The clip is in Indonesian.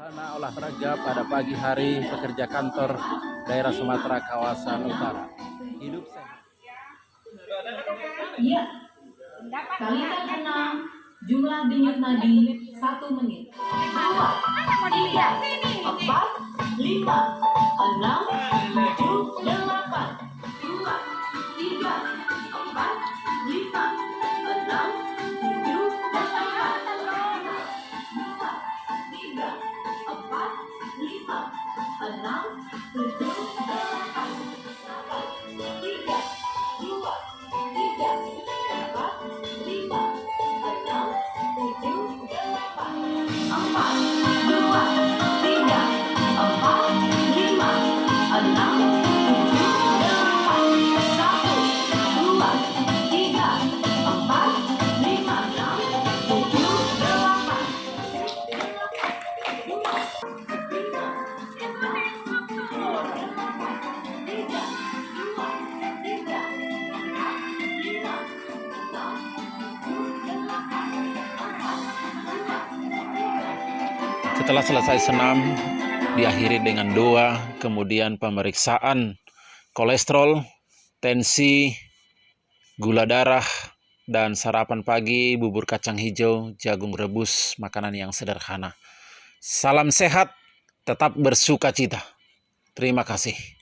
Suasana olahraga pada pagi hari pekerja kantor daerah Sumatera kawasan utara. Hidup sehat. Iya. Kalikan 6, jumlah denyut nadi 1 menit. 2, 3, 4, 5, 6, 7, 8. 2, 3, 4, 5, 6, 7, 8. 2, 3, 4, 5, 6, 7, 8. 3, 2, 3, 4, 5, 6, 7, 8. 4, 2, 3, 4, 5, 6, 7, 8. 1, 2, 3, 4, 5, 6, 7, 8. 3, 2, 3, 4, 5, 6, 7, 8. Setelah selesai senam, diakhiri dengan doa, kemudian pemeriksaan kolesterol, tensi, gula darah, dan sarapan pagi bubur kacang hijau, jagung rebus, makanan yang sederhana. Salam sehat, tetap bersuka cita. Terima kasih.